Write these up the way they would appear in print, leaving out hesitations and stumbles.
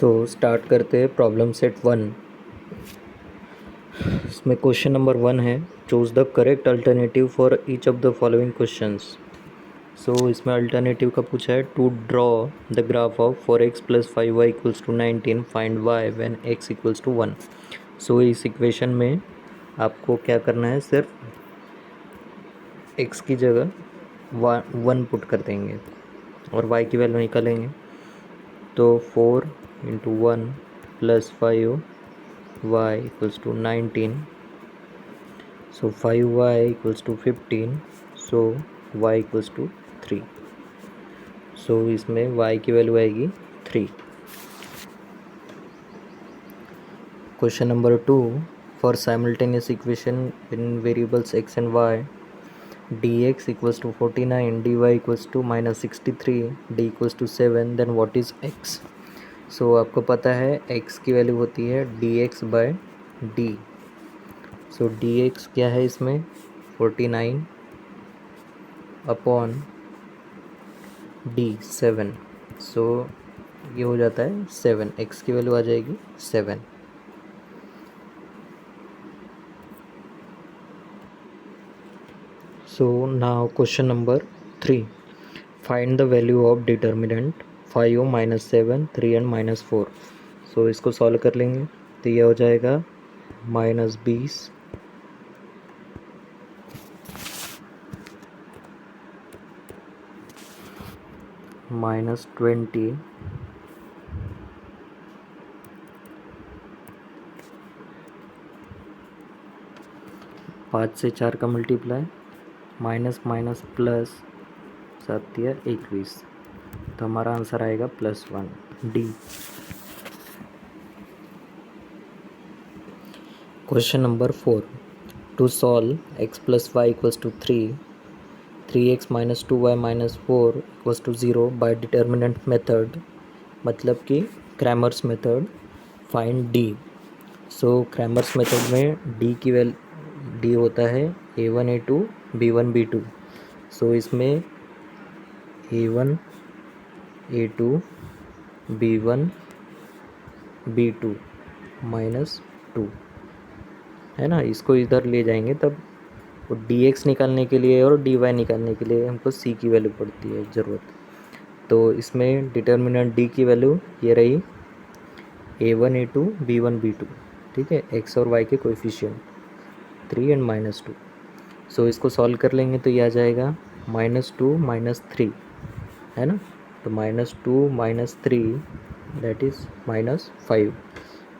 So start करते हैं problem set 1। इसमें क्वेश्चन नंबर 1 है, choose the correct alternative for each of the following questions. So इसमें alternative का पूछा है, to draw the graph of 4x + 5y equals to 19 find y when x equals to 1। So इस equation में आपको क्या करना है, सिर्फ x की जगह 1 पुट कर देंगे और y की वैल्यू निकालेंगे। तो 4 × 1 + 5y equals to 19। So 5y equals to 15। So y equals to 3। So इसमें y की वैल्यू आएगी 3। Question number 2, for simultaneous equation in variables x and y, dx equals to 49, dy equals to -63, d equals to 7, then what is x। So आपको पता है x की value होती है dx/d। सो dx क्या है इसमें, 49 अपॉन d 7। सो ये हो जाता है 7, x की वैल्यू आ जाएगी 7। So now question number 3, find the value of determinant 5 - 7 3 and -4। सो इसको सॉल्व कर लेंगे तो ये हो जाएगा -20 -20 5 से 4 का मल्टीप्लाई, माइनस माइनस प्लस, 7 या 21। तो हमारा आंसर आएगा +1, D. Question number 4, to solve x + y equals to 3, 3x - 2y - 4 equals to 0 by determinant method, मतलब कि Cramer's method, find d। So Cramer's method में d की वैल्यू d होता है a1 a2 b1 b2। सो इसमें a1 a2 b1 b2 -2 है ना। इसको इधर ले जाएंगे तब वो dx निकालने के लिए और dy निकालने के लिए हमको c की वैल्यू पड़ती है ज़रूरत। तो इसमें डिटर्मिनेंट d की वैल्यू ये रही a1 a2 b1 b2, ठीक है, x और y के कोएफिशिएंट 3 एंड -2। सो इसको सॉल्व कर लेंगे तो ये आ जाएगा -2 -3, है ना। तो -2 -3 that is -5।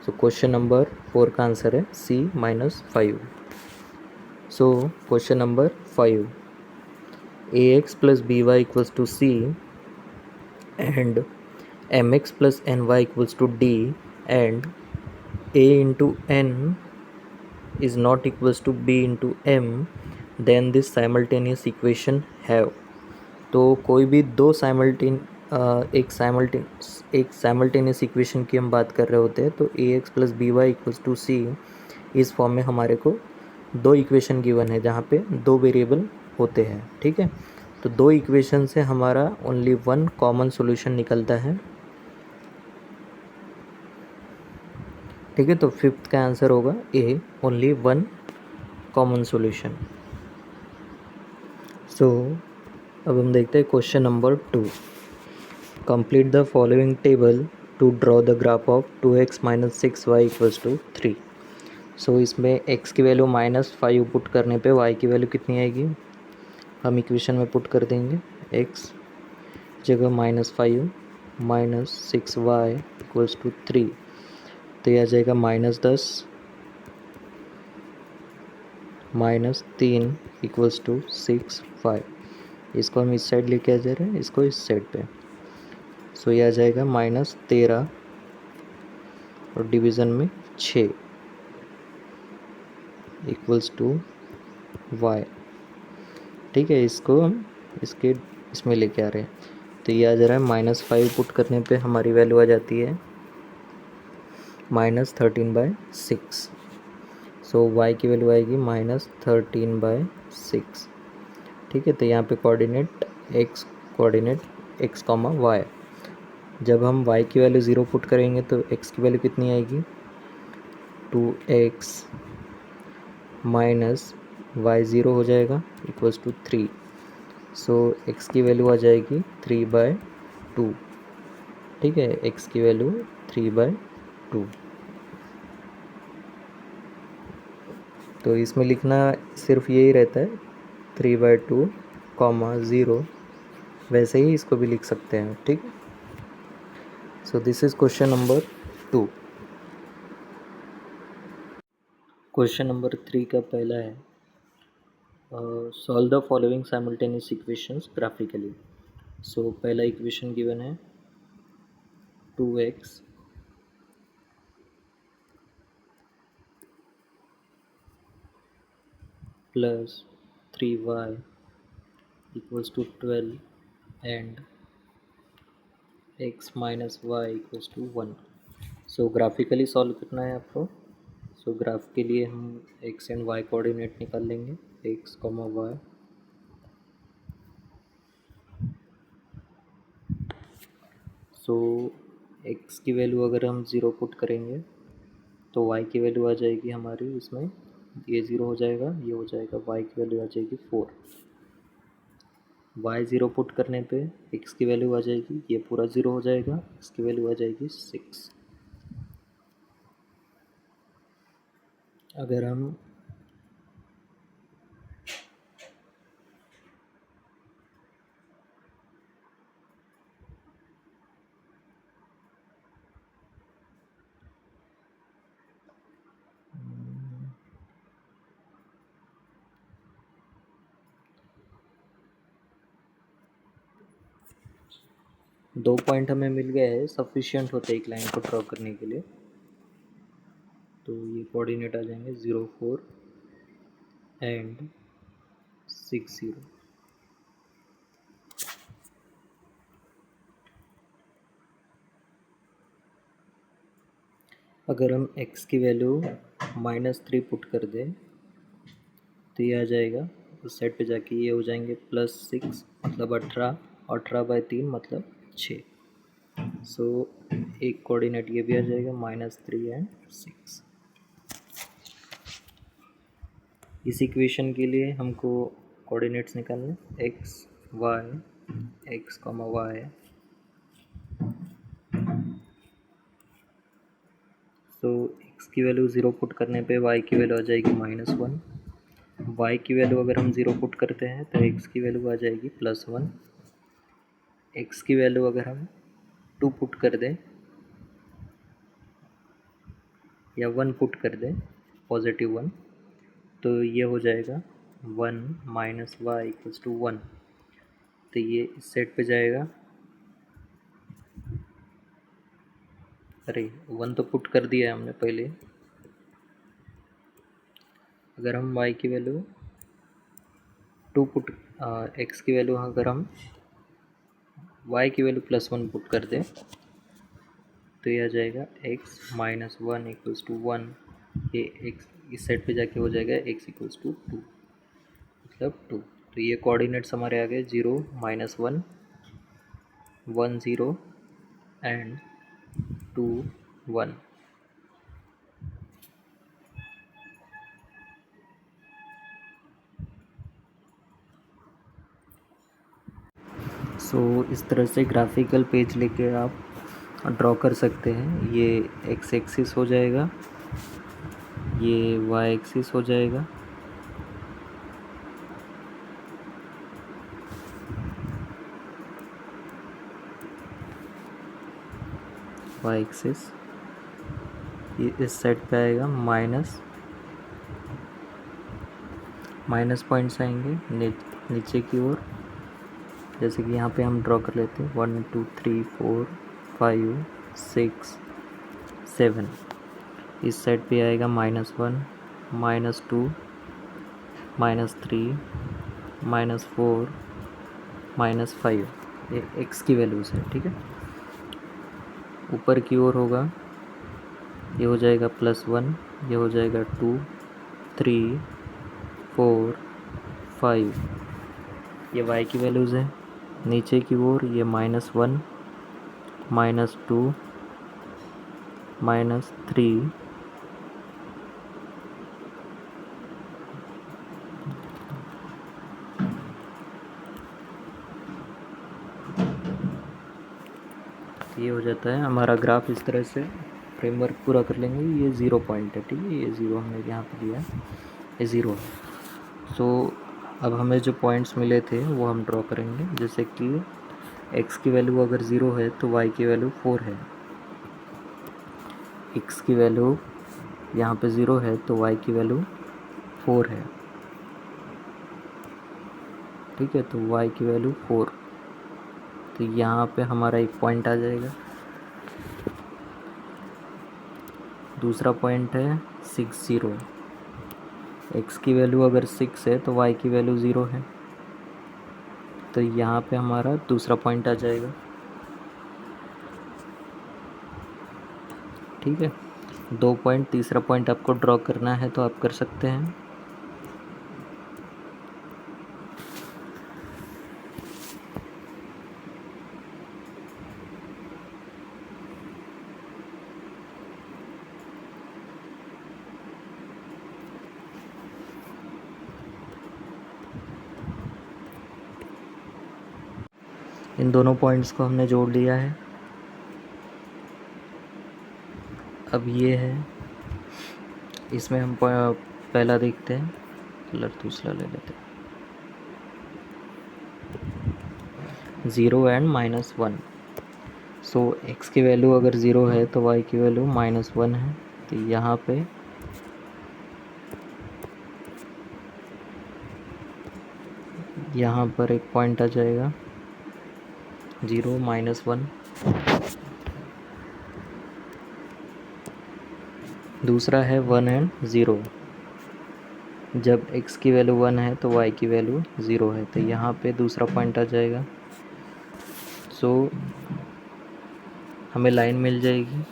So question number 4 का आंसर है C -5। So question number 5, ax + by equals to C and mx + ny equals to D and a into n is not equals to b into m, then this simultaneous equation have। तो कोई भी दो एक simultaneous equation की हम बात कर रहे होते हैं तो ax + by equals to c, इस फॉर्म में हमारे को दो इक्वेशन गिवन है जहाँ पे दो वेरिएबल होते हैं, ठीक है। तो दो इक्वेशन से हमारा ओनली वन कॉमन सॉल्यूशन निकलता है, ठीक है। तो फिफ्थ का आंसर होगा A, only one common solution. So अब हम देखते हैं question number 2, complete the following table to draw the graph of 2x - 6y equals to 3। So इसमें x की वैल्यू -5 पुट करने पे y की वैल्यू कितनी आएगी, हम इक्वेशन में पुट कर देंगे। x जगह -5 - 6y इक्वल्स टू 3, तो यह आ जाएगा -10 -3 इक्वल्स टू 6 5। इसको हम इस साइड लेके आ जा रहे हैं, इसको इस साइड पे। सो यह आ जाएगा -13 और डिवीज़न में 6 इक्वल्स टू y, ठीक है। इसको हम इसमें लेके आ रहे हैं तो ये आ जा रहा है -5 पुट करने पे हमारी वैल्यू आ जाती है -13/6। सो y की वैल्यू आएगी -13/6, ठीक है। तो यहाँ पे कोऑर्डिनेट x y, जब हम y की वैल्यू 0 पुट करेंगे तो x की वैल्यू कितनी आएगी, 2x माइनस वाई 0 हो जाएगा इक्वल्स टू 3। सो x की वैल्यू आ जाएगी 3/2। ठीक है, x की वैल्यू 3/2। तो इसमें लिखना सिर्फ यही रहता है 3/2 कॉमा 0, वैसे ही इसको भी लिख सकते हैं। ठीक, so this is question number 2। Question number 3 का पहला है, solve the following simultaneous equations graphically. So पहला इक्वेशन गिवन है 2x plus 3y equals to 12 and x minus y equals to 1। So graphically solve करना है आपको। सो ग्राफ के लिए हम x एंड y कोऑर्डिनेट निकाल लेंगे, x कॉमा वाई। सो x की वैल्यू अगर हम 0 पुट करेंगे तो y की वैल्यू आ जाएगी हमारी, इसमें ये 0 हो जाएगा, ये हो जाएगा, y की वैल्यू आ जाएगी 4। y 0 पुट करने पे x की वैल्यू आ जाएगी, ये पूरा 0 हो जाएगा, x की वैल्यू आ जाएगी 6। अगर हम दो पॉइंट हमें मिल गया है, सफिशिएंट होते एक लाइन को ड्रॉ करने के लिए। तो ये कोऑर्डिनेट आ जाएंगे 0 4 एंड 6 0। अगर हम x की वैल्यू -3 पुट कर दें तो ये आ जाएगा, उस साइड पे जाके ये हो जाएंगे +6 मतलब 18, 18/3 मतलब 6। सो एक कोऑर्डिनेट ये भी आ जाएगा -3 एंड 6। इस इक्वेशन के लिए हमको कोऑर्डिनेट्स निकालने, x y, x comma y. तो x की वैल्यू 0 पुट करने पे y की वैल्यू आ जाएगी -1। y की वैल्यू अगर हम 0 पुट करते हैं तो x की वैल्यू आ जाएगी +1। x की वैल्यू अगर हम 2 पुट कर दें या 1 पुट कर दें, +1, तो ये हो जाएगा 1 माइनस वाई इक्वल्स टू 1। तो ये इस सेट पे जाएगा, अरे 1 तो पुट कर दिया है हमने पहले। अगर हम y की वैल्यू 2 पुट, x की वैल्यू अगर हम y की वैल्यू +1 पुट कर दें तो ये आ जाएगा x माइनस 1 इक्वल्स टू 1। ये x इस सेट पे जाके हो जाएगा x इक्वल्स टू 2 मतलब 2। तो ये कोऑर्डिनेट्स हमारे आ गए 0 -1 1 0 एंड 2 1। सो इस तरह से ग्राफिकल पेज लेके आप ड्रॉ कर सकते हैं। ये x एक्सिस हो जाएगा, ये y एक्सिस हो जाएगा, y एक्सिस ये इस साइड पे आएगा, माइनस पॉइंट्स आएंगे नीचे की ओर, जैसे कि यहाँ पे हम ड्रॉ कर लेते हैं 1 2 3 4 5 6 7। इस साइड पे आएगा -1 -2 -3 -4 -5, ये x की वैल्यूज़ है। ठीक है, ऊपर की ओर होगा, ये हो जाएगा +1, ये हो जाएगा 2 3 4 5, ये y की वैल्यूज़ है। नीचे की ओर ये -1 -2 -3 ये हो जाता है हमारा ग्राफ। इस तरह से फ्रेमवर्क पूरा कर लेंगे। ये 0 पॉइंट है, ठीक है, ये 0 हमने यहाँ पे दिया है, ये 0 है। सो अब हमें जो पॉइंट्स मिले थे वो हम ड्रॉ करेंगे। जैसे कि x की वैल्यू अगर 0 है तो y की वैल्यू 4 है, x की वैल्यू यहाँ पे 0 है तो y की वैल्यू 4 है, ठीक है। तो y की वैल्यू 4, तो यहाँ पे हमारा एक पॉइंट आ जाएगा। दूसरा पॉइंट है 6 0, x की वैल्यू अगर 6 है तो y की वैल्यू 0 है, तो यहाँ पे हमारा दूसरा पॉइंट आ जाएगा, ठीक है। 2 पॉइंट, तीसरा पॉइंट आपको ड्रॉ करना है तो आप कर सकते हैं। इन दोनों पॉइंट्स को हमने जोड़ लिया है। अब ये है, इसमें हम पहला देखते हैं, कलर दूसरा ले लेते हैं, 0 एंड -1। सो x की वैल्यू अगर 0 है तो y की वैल्यू -1 है, तो यहाँ पे यहाँ पर एक पॉइंट आ जाएगा 0 -1। दूसरा है 1 एंड 0। जब x की वैल्यू 1 है तो y की वैल्यू 0 है, तो यहाँ पे दूसरा पॉइंट आ जाएगा। सो हमें लाइन मिल जाएगी,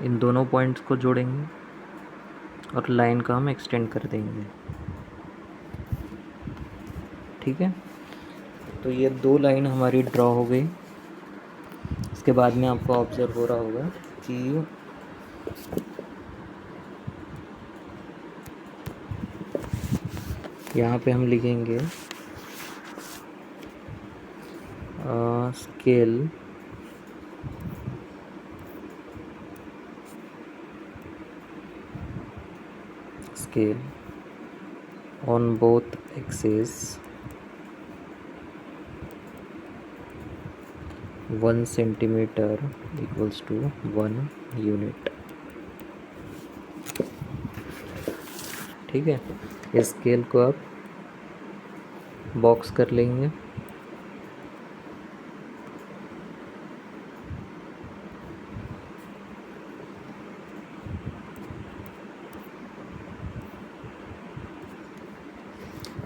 इन दोनों पॉइंट्स को जोड़ेंगे और लाइन का हम एक्सटेंड कर देंगे, ठीक है। तो ये 2 लाइन हमारी ड्रॉ हो गई। इसके बाद में आपको ऑब्जर्व हो रहा होगा कि यहाँ पे हम लिखेंगे scale on both axes 1 centimeter equals to 1 unit, ठीक है। इस स्केल को आप बॉक्स कर लेंगे।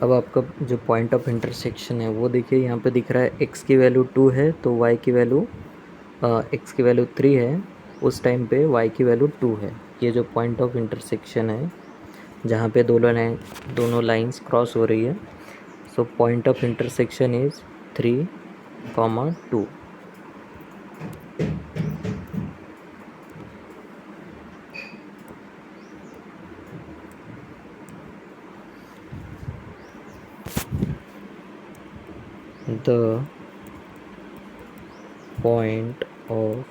अब आपका जो पॉइंट ऑफ इंटरसेक्शन है वो देखिए, यहाँ पे दिख रहा है x की वैल्यू 2 है तो y की वैल्यू x की वैल्यू 3 है, उस टाइम पे y की वैल्यू 2 है। ये जो पॉइंट ऑफ इंटरसेक्शन है जहाँ पे दोनों लाइंस क्रॉस हो रही है, so point of intersection is 3, 2। The point of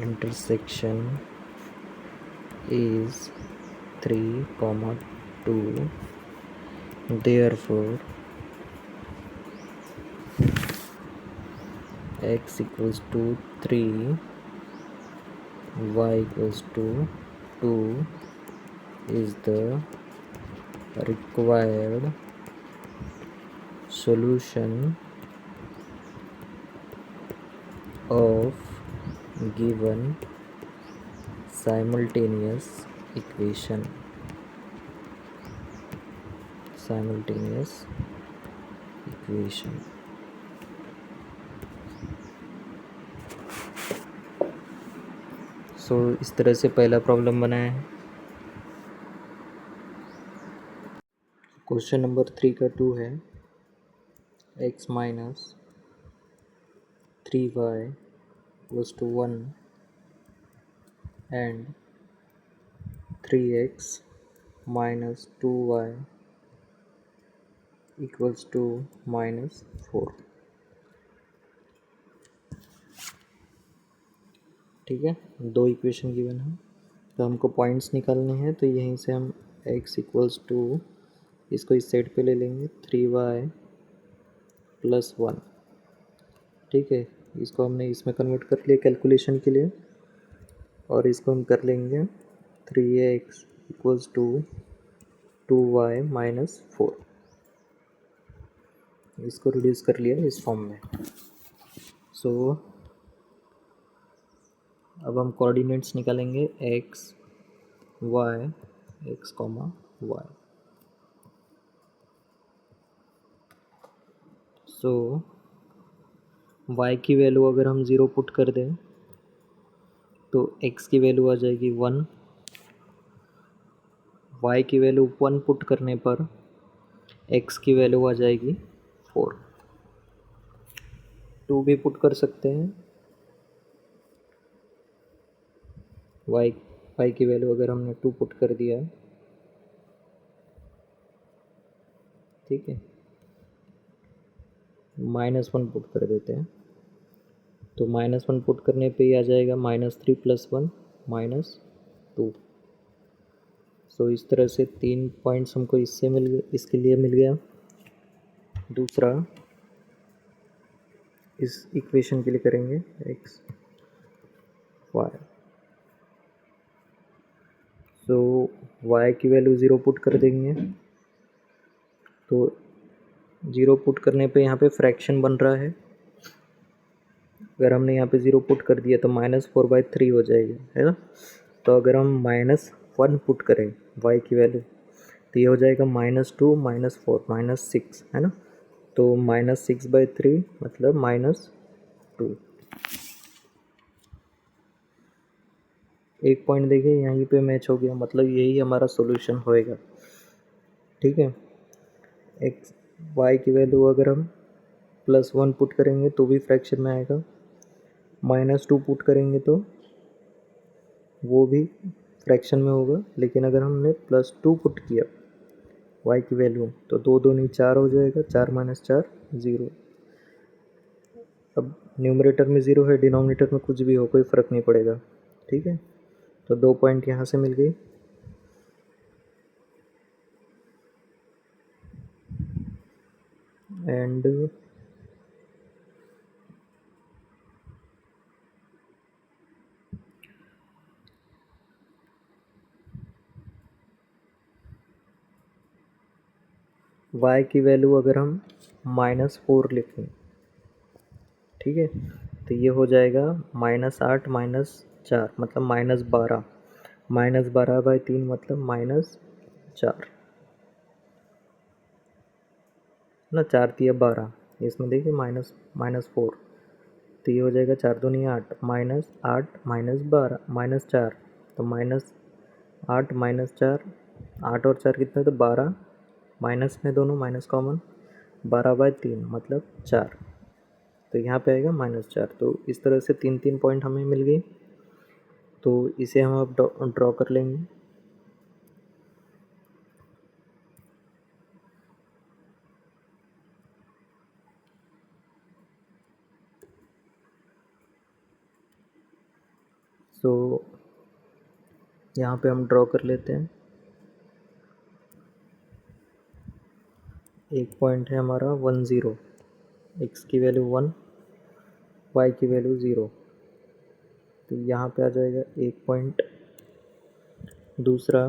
intersection is 3, 2. Therefore, x equals to 3, y equals to 2 is the required solution of given simultaneous equation। सो इस तरह से पहला प्रॉब्लम बनाया है। क्वेश्चन नंबर 3 का 2 है x minus 3y equals to 1 and 3x minus 2y equals to minus 4। ठीक है, दो इक्वेशन गिवन है तो हमको पॉइंट्स निकालने हैं। तो यहीं से हम x इक्वल्स टू इसको इस साइड पे ले लेंगे 3y प्लस 1। ठीक है, इसको हमने इसमें कन्वर्ट कर लिया कैलकुलेशन के लिए, और इसको हम कर लेंगे 3x equals to 2y minus 4। इसको रिड्यूस कर लिया इस फॉर्म में। सो अब हम कोऑर्डिनेट्स निकालेंगे x y x comma y। सो y की वैल्यू अगर हम 0 पुट कर दें तो x की वैल्यू आ जाएगी 1, y की वैल्यू 1 पुट करने पर x की वैल्यू आ जाएगी 4। 2 भी पुट कर सकते हैं, y की वैल्यू अगर हमने 2 पुट कर दिया, ठीक है, -1 पुट कर देते हैं तो -1 पुट करने पे ही आ जाएगा -3 + 1 -2। सो इस तरह से 3 पॉइंट्स हमको इससे मिल गए, इसके लिए मिल गया। दूसरा इस इक्वेशन के लिए करेंगे x y। सो y की वैल्यू 0 पुट कर देंगे तो 0 पुट करने पे यहाँ पे फ्रैक्शन बन रहा है। अगर हमने यहाँ पे 0 पुट कर दिया तो -4/3 हो जाएगा, है ना। तो अगर हम -1 पुट करें y की वैल्यू तो ये हो जाएगा -2 -4 -6, है ना। तो -6/3 मतलब -2। एक पॉइंट देखिए यहीं पे मैच हो गया, मतलब यही हमारा सॉल्यूशन होएगा। ठीक है, एक्स y की वैल्यू अगर हम +1 पुट करेंगे तो भी फ्रैक्शन में आएगा, -2 पुट करेंगे तो वो भी फ्रैक्शन में होगा। लेकिन अगर हमने +2 पुट किया y की वैल्यू तो 2 2 नहीं 4 हो जाएगा, 4 - 4 0। अब न्यूमरेटर में 0 है, डिनोमिनेटर में कुछ भी हो कोई फ़र्क नहीं पड़ेगा। ठीक है, तो 2 पॉइंट यहाँ से मिल गई। एंड y की वैल्यू अगर हम -4 लिखें, ठीक है, तो ये हो जाएगा -8 -4 मतलब -12, -12/3 मतलब -4 ना, 4 तिया 12, इसमें देखिए -4, तो ये हो जाएगा 4 दूनी 8 -8 -12 -4, तो -8 -4, 8 और 4 कितने, तो 12, माइनस में दोनों माइनस कॉमन, 12/3 मतलब 4, तो यहाँ पे आएगा -4। तो इस तरह से 3 पॉइंट हमें मिल गई। तो इसे हम अब ड्रॉ कर लेंगे। सो यहाँ पे हम ड्रॉ कर लेते हैं। एक पॉइंट है हमारा 1 0, x की वैल्यू 1, y की वैल्यू 0, तो यहाँ पे आ जाएगा एक पॉइंट। दूसरा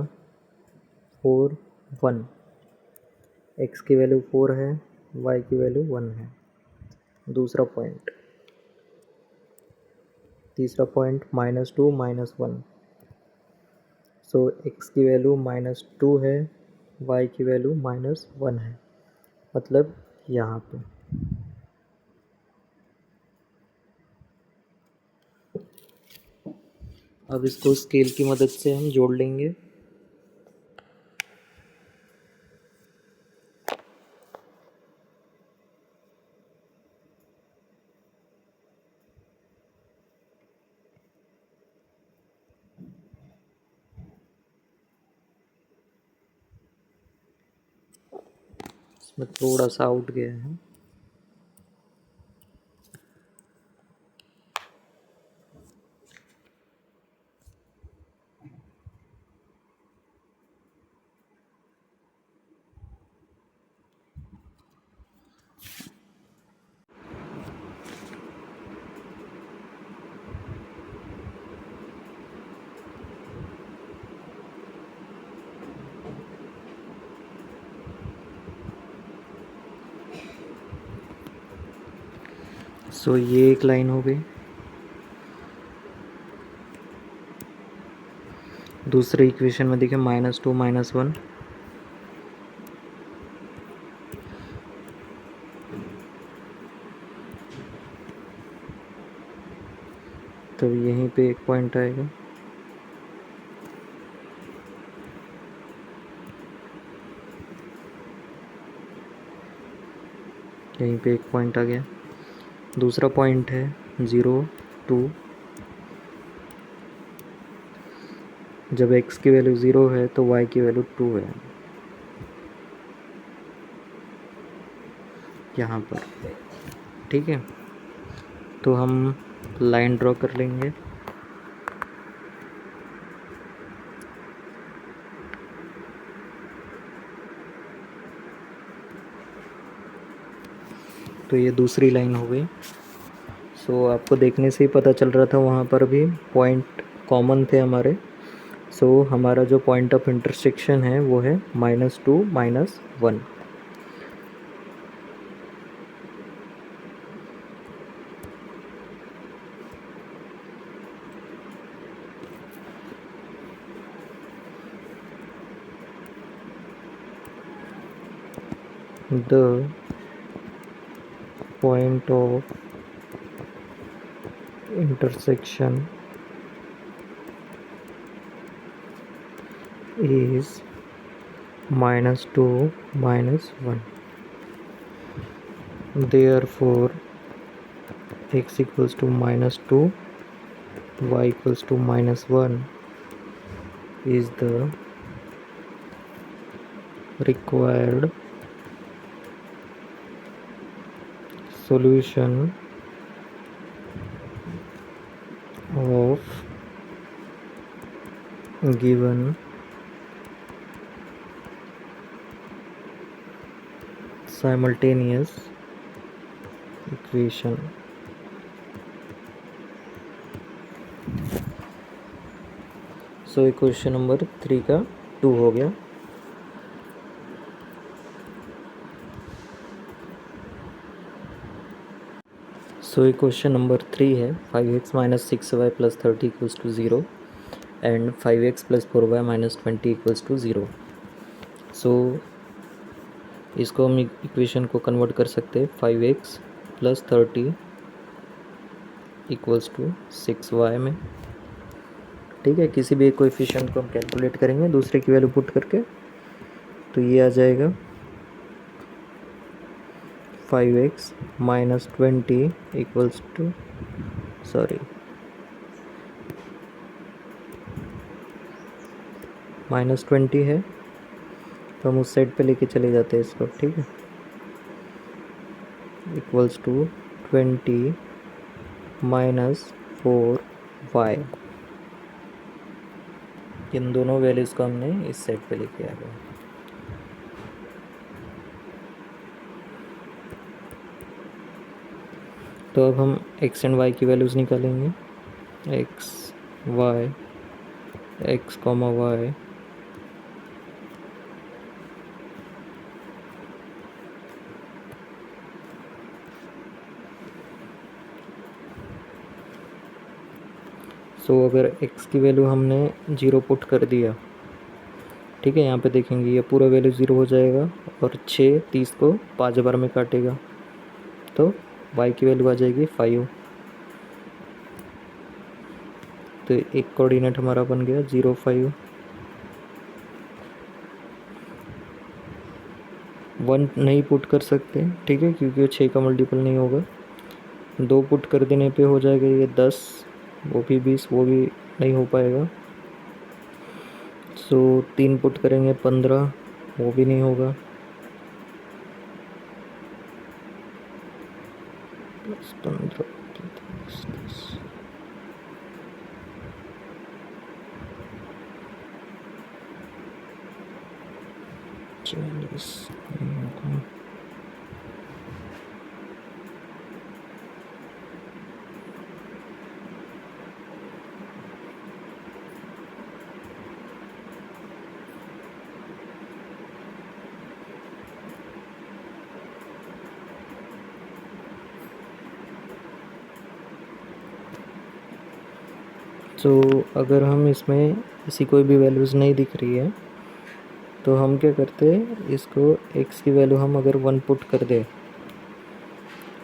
4 1, x की वैल्यू 4 है, y की वैल्यू 1 है, दूसरा पॉइंट। तीसरा पॉइंट -2 -1, सो x की वैल्यू -2 है, y की वैल्यू -1 है, मतलब यहाँ पे। अब इसको स्केल की मदद से हम जोड़ लेंगे। इसमें थोड़ा सा आउट गया है। सो ये एक लाइन हो गई। दूसरे इक्वेशन में देखिए -2 -1, तो यहीं पे एक पॉइंट आएगा। यहीं पे एक पॉइंट आ गया। दूसरा पॉइंट है 0 2। जब x की वैल्यू 0 है तो y की वैल्यू 2 है यहाँ पर। ठीक है, तो हम लाइन ड्रॉ कर लेंगे। तो ये दूसरी लाइन हो गई। सो आपको देखने से ही पता चल रहा था वहाँ पर भी पॉइंट कॉमन थे हमारे। सो हमारा जो पॉइंट ऑफ इंटरसेक्शन है वो है -2 -1। The point of intersection is -2 -1. Therefore x equals to -2, y equals to -1 is the required solution of given simultaneous equation। So equation number 3 का 2 हो गया। सो इक्वेशन नंबर 3 है 5x - 6y + 30 = 0 and 5x + 4y - 20 = 0। सो इसको हम equation को convert कर सकते हैं 5x + 30 = 6y में। ठीक है, किसी भी एक कोएफिशिएंट को हम कैलकुलेट करेंगे दूसरे की वैल्यू पुट करके, तो ये आ जाएगा 5x - 20 = -20 है तो हम उस साइड पे लेके चले जाते हैं इसको। ठीक है, = 20 - 4y। इन दोनों वैल्यूज़ को हमने इस साइड पे लेके आ गए। तो अब हम x एंड y की वैल्यूज़ निकालेंगे। x y सो अगर x की वैल्यू हमने 0 पुट कर दिया, ठीक है, यहाँ पे देखेंगे ये पूरा वैल्यू 0 हो जाएगा और 6 30 को 5 बार में काटेगा, तो y की वैल्यू आ जाएगी 5। तो एक कोऑर्डिनेट हमारा बन गया 0, 5। 1 नहीं पुट कर सकते, ठीक है, क्योंकि वो 6 का मल्टीपल नहीं होगा। 2 पुट कर देने पे हो जाएगा ये 10, वो भी 20, वो भी नहीं हो पाएगा। सो 3 पुट करेंगे 15, वो भी नहीं होगा। प्लस 15, 40 नहीं होगा। तो अगर हम इसमें ऐसी कोई भी वैल्यूज़ नहीं दिख रही है तो हम क्या करते हैं, इसको x की वैल्यू हम अगर 1 पुट कर दें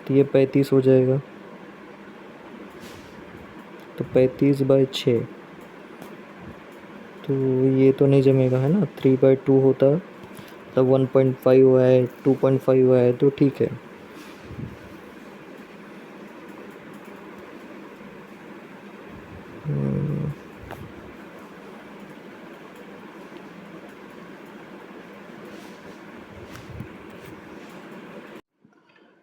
तो ये 35 हो जाएगा। तो 35/6, तो ये तो नहीं जमेगा, है ना। 3/2 होता, मतलब 1.5 हुआ है, 2.5 हुआ है, तो ठीक है।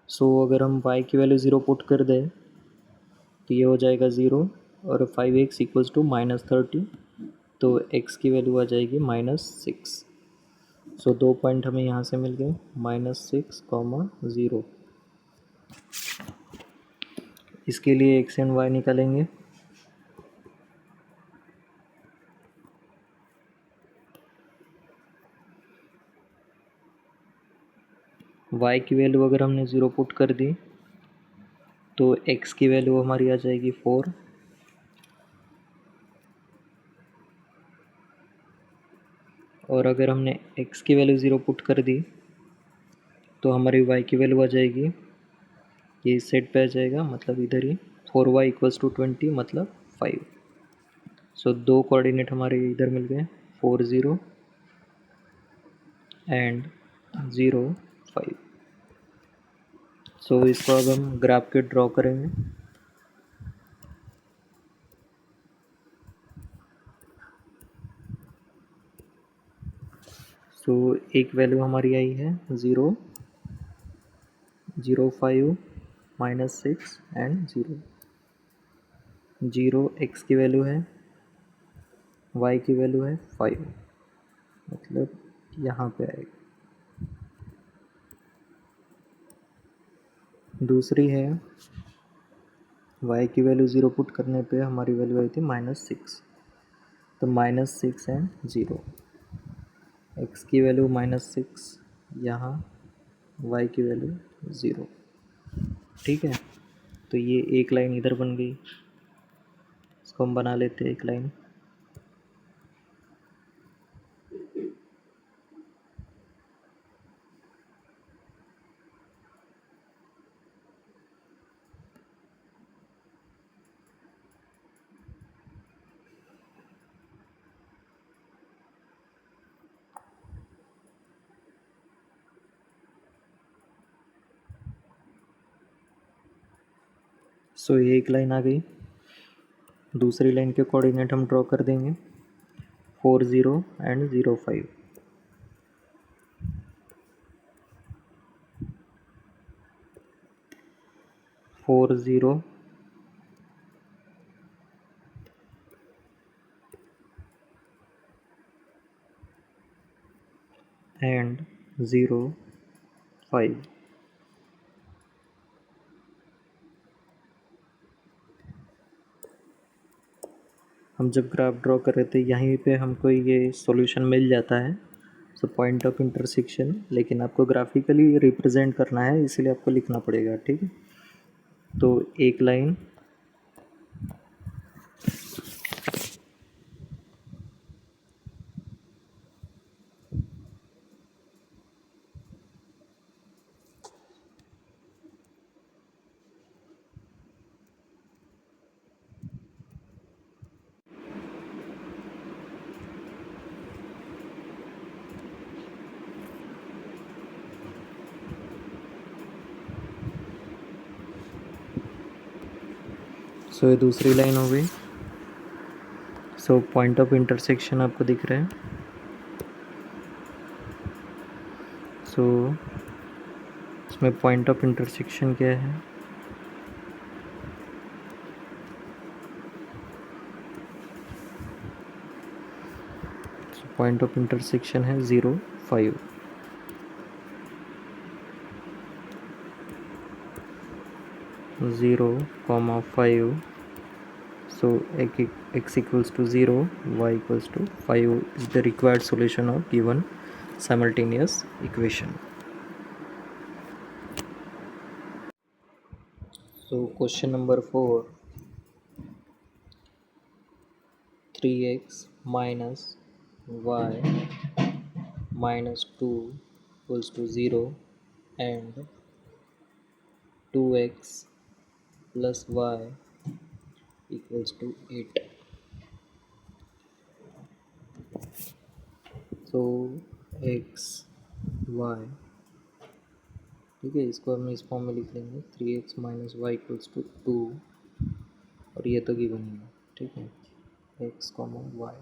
सो अगर हम y की वैल्यू 0 पुट कर दें तो ये हो जाएगा 0, और 5x इक्वल्स टू -30, तो x की वैल्यू आ जाएगी -6। सो 2 पॉइंट हमें यहाँ से मिल गए, -6, 0। इसके लिए x एंड y निकालेंगे। y की वैल्यू अगर हमने 0 पुट कर दी तो x की वैल्यू हमारी आ जाएगी 4, और अगर हमने x की वैल्यू 0 पुट कर दी तो हमारी y की वैल्यू आ जाएगी, ये इस सेट पे आ जाएगा, मतलब इधर ही 4y इक्वल्स टू 20, मतलब 5। सो 2 कोऑर्डिनेट हमारे इधर मिल गए, 4, 0 एंड 0, 5। सो इसको अब हम ग्राफ के ड्रॉ करेंगे। सो एक वैल्यू हमारी आई है 0, 0, 5, -6 एंड 0। 0 x की वैल्यू है, y की वैल्यू है 5, मतलब यहाँ पे आएगा। दूसरी है y की वैल्यू 0 पुट करने पे हमारी वैल्यू आई थी -6, तो -6 एंड 0। x की वैल्यू -6 यहाँ, y की वैल्यू 0, ठीक है। तो ये एक लाइन इधर बन गई, इसको हम बना लेते हैं एक लाइन। सो ये एक लाइन आ गई। दूसरी लाइन के कोऑर्डिनेट हम ड्रॉ कर देंगे, 4, 0 एंड 0, 5। 4, 0 एंड 0, 5। हम जब ग्राफ ड्रॉ कर रहे थे यहीं पे हमको ये सॉल्यूशन मिल जाता है, सो पॉइंट ऑफ इंटरसेक्शन, लेकिन आपको ग्राफिकली रिप्रेजेंट करना है, इसीलिए आपको लिखना पड़ेगा, ठीक है। तो एक लाइन सो ये दूसरी लाइन हो गई। सो पॉइंट ऑफ इंटरसेक्शन आपको दिख रहा है। सो इसमें पॉइंट ऑफ इंटरसेक्शन क्या है? पॉइंट ऑफ इंटरसेक्शन है 0, 5। Zero comma 5। So x equals to 0, y equals to 5 is the required solution of given simultaneous equation. So question number 4, 3x minus y minus 2 equals to 0 and 2x plus y equals to 8. So x y, ठीक है, इसको हम इस form में लिख लेंगे 3x minus y equals to 2, और ये तो गिवन ही है, ठीक है, एक्स कॉमा वाई।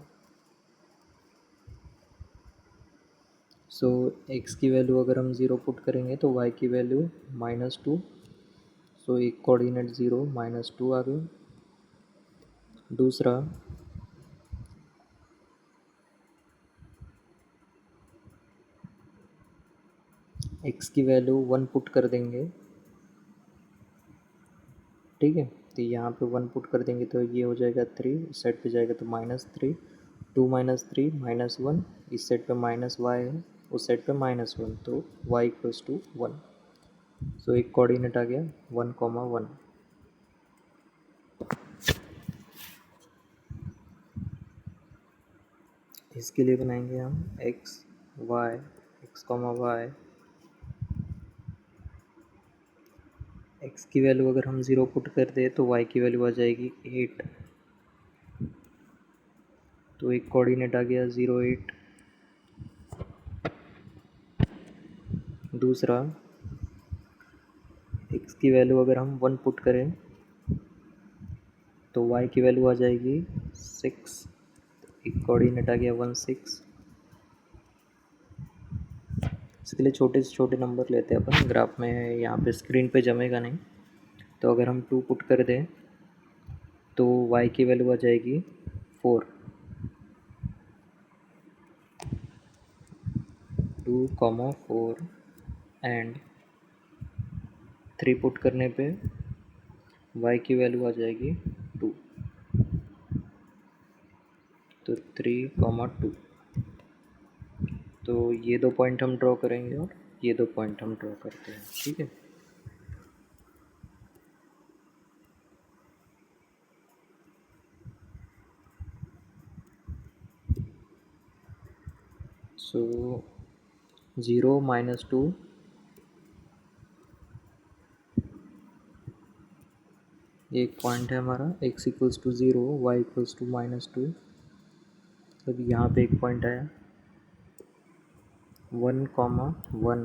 सो एक्स की वैल्यू अगर हम ज़ीरो पुट करेंगे तो वाई की वैल्यू -2। सो एक कोऑर्डिनेट 0 -2 आ गए। दूसरा एक्स की वैल्यू 1 पुट कर देंगे, ठीक है, तो यहाँ पे 1 पुट कर देंगे तो ये हो जाएगा 3, इस साइड पे जाएगा तो -3, 2 - 3 -1, इस साइड पे माइनस वाई है, उस साइड पे -1, तो y इक्वल्स टू 1। सो एक कोऑर्डिनेट आ गया 1, 1। इसके लिए बनाएंगे हम x y, x, y। x की वैल्यू अगर हम 0 पुट कर दे तो y की वैल्यू आ जाएगी 8, तो एक कोऑर्डिनेट आ गया 0, 8। दूसरा x की वैल्यू अगर हम 1 पुट करें तो y की वैल्यू आ जाएगी 6, एक कोऑर्डिनेट आ गया 1, 6। इसके लिए छोटे से छोटे नंबर लेते हैं अपन, ग्राफ में यहाँ पे स्क्रीन पे जमेगा नहीं, तो अगर हम 2 पुट कर दें तो y की वैल्यू आ जाएगी 4, 2, 4, एंड 3 पुट करने पे y की वैल्यू आ जाएगी 2, तो 3, 2। तो ये 2 पॉइंट हम ड्रॉ करेंगे और ये 2 पॉइंट हम ड्रॉ करते हैं, ठीक है। सो 0, -2, एक पॉइंट है हमारा, x equals to 0, y equals to -2, तब यहाँ पे एक पॉइंट आया 1, 1,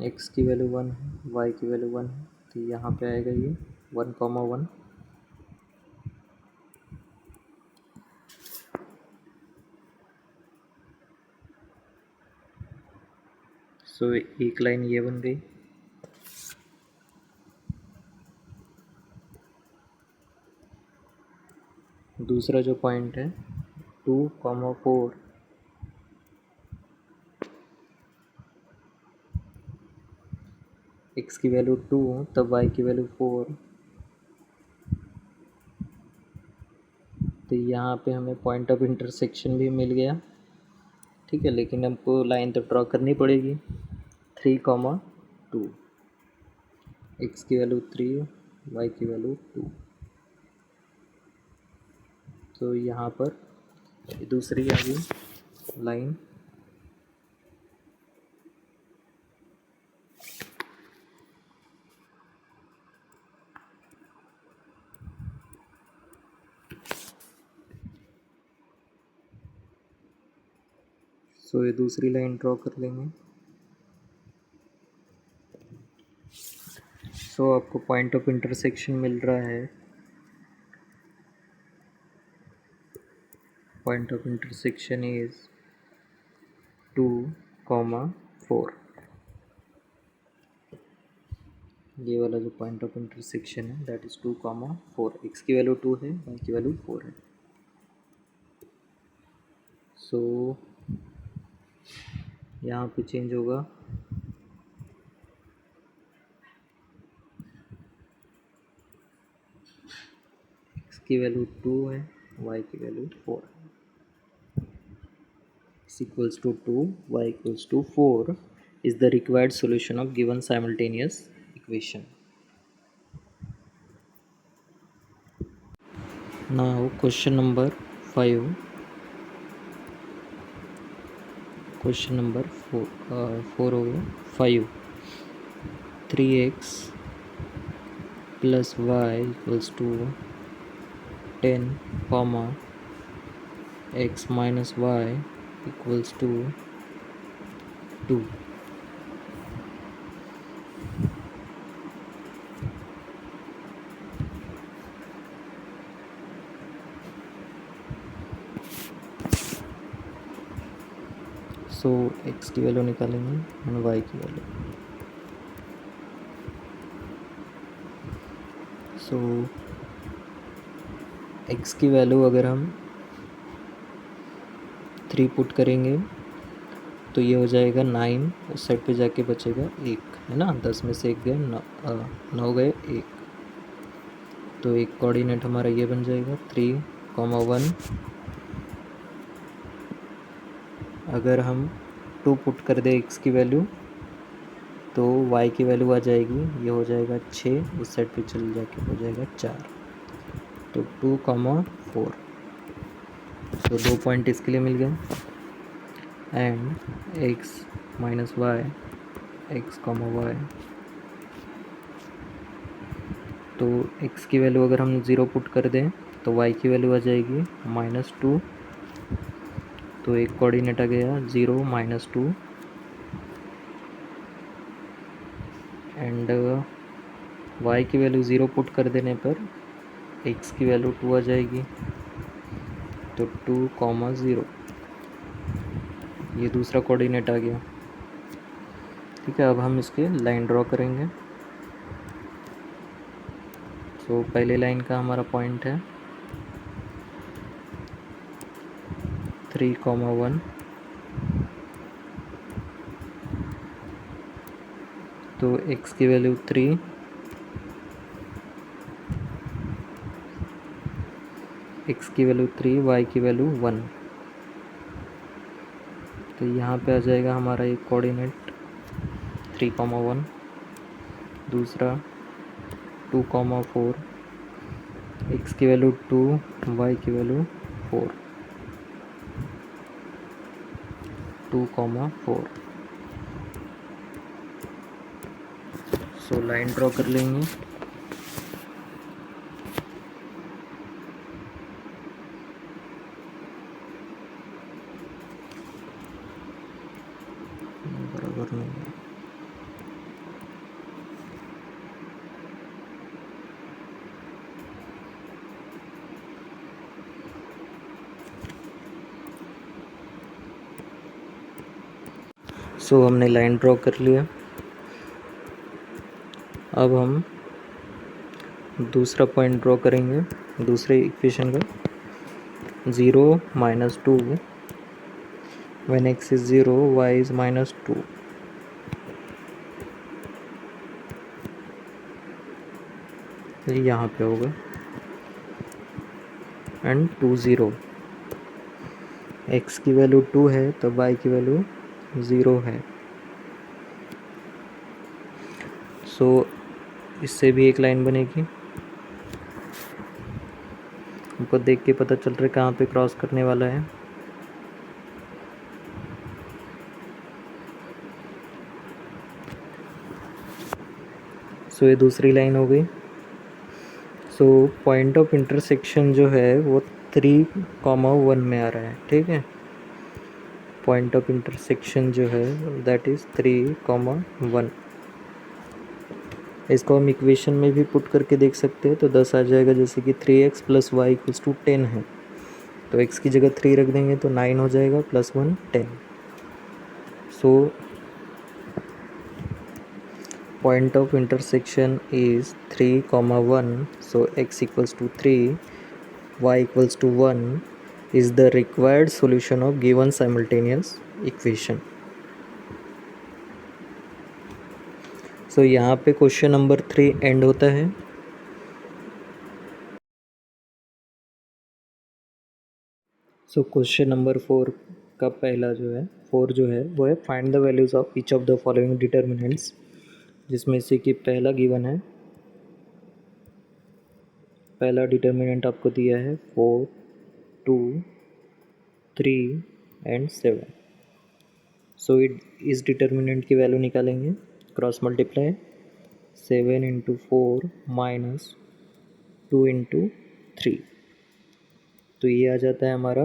x की वैल्यू 1 है, y की वैल्यू 1 है, तो यहाँ पे आएगा ये 1, 1। सो एक लाइन ये बन गई। दूसरा जो पॉइंट है 2, 4, x की वैल्यू 2 तब y की वैल्यू 4, तो यहाँ पे हमें पॉइंट ऑफ इंटरसेक्शन भी मिल गया, ठीक है, लेकिन हमको लाइन तो ड्रॉ करनी पड़ेगी 3, 2, x की वैल्यू 3, y की वैल्यू 2। तो यहाँ पर दूसरी आ गई लाइन, सो ये दूसरी लाइन ड्रॉ कर लेंगे। सो आपको पॉइंट ऑफ इंटरसेक्शन मिल रहा है, पॉइंट ऑफ इंटरसेक्शन इज 2,4। ये वाला जो पॉइंट ऑफ इंटरसेक्शन है दैट इज 2,4। एक्स की वैल्यू 2 है, वाई की वैल्यू 4 है। सो यहाँ पे चेंज होगा, एक्स की वैल्यू 2 है, वाई की वैल्यू 4 है। x equals to 2, y equals to 4 is the required solution of given simultaneous equation. Now question number 5, question number 4 हो गया 5, 3x plus y equals to 10 comma x minus y equals to 2. So x की value निकालेंगे and y की value. सो x की value अगर हम 3 put करेंगे तो ये हो जाएगा 9, उस साइड पे जाके बचेगा 1, है ना। 10 में से 1 गए, 9 गए 1, तो एक कोऑर्डिनेट हमारा ये बन जाएगा 3,1। अगर हम 2 पुट कर दे x की वैल्यू तो y की वैल्यू आ जाएगी, ये हो जाएगा 6, उस साइड पे चल जाके हो जाएगा 4, तो 2,4। तो 2 पॉइंट इसके लिए मिल गए। And x minus y, x comma y, तो x की वैल्यू अगर हम 0 पुट कर दें तो y की वैल्यू आ जाएगी -2, तो एक कोऑर्डिनेट आ गया 0 -2 एंड y की वैल्यू 0 पुट कर देने पर x की वैल्यू 2 आ जाएगी, तो 2,0, ये दूसरा कोऑर्डिनेट आ गया। ठीक है, अब हम इसके लाइन ड्रॉ करेंगे। सो पहले लाइन का हमारा पॉइंट है 3,1, तो x की वैल्यू 3, x की वैल्यू 3, y की वैल्यू 1, तो यहाँ पे आ जाएगा हमारा एक कोऑर्डिनेट 3,1, दूसरा 2,4, x की वैल्यू 2, y की वैल्यू 4, 2,4। सो लाइन ड्रॉ कर लेंगे। बराबर नहीं है, सो हमने लाइन ड्रॉ कर लिया। अब हम दूसरा पॉइंट ड्रॉ करेंगे दूसरे इक्वेशन का, 0 -2 when x is 0 y is -2, ये यहाँ पे होगा एंड 2, 0, x की वैल्यू 2 है तो y की वैल्यू 0 है। सो इससे भी एक लाइन बनेगी, हमको देख के पता चल रहा है कहाँ पे क्रॉस करने वाला है। सो ये दूसरी लाइन हो गई। सो पॉइंट ऑफ इंटरसेक्शन जो है वो 3,1 में आ रहा है। ठीक है, पॉइंट ऑफ इंटरसेक्शन जो है दैट इज़ 3,1। इसको हम इक्वेशन में भी पुट करके देख सकते हैं, तो 10 आ जाएगा, जैसे कि 3x plus Y equals to 10 है, तो x की जगह 3 रख देंगे तो 9 हो जाएगा, plus 1 10। So point of intersection is 3, 1, so x equals to 3, y equals to 1 is the required solution of given simultaneous equation. So यहाँ पे क्वेश्चन नंबर 3 एंड होता है। सो क्वेश्चन नंबर 4 का पहला जो है 4 जो है वो है find the values of each of the following determinants, जिसमें से कि पहला गिवन है, पहला डिटर्मिनेंट आपको दिया है 4, 2, 3 एंड 7। सो इस डिटर्मिनेंट की वैल्यू निकालेंगे, cross multiply 7 into 4 minus 2 into 3, तो ये आ जाता है हमारा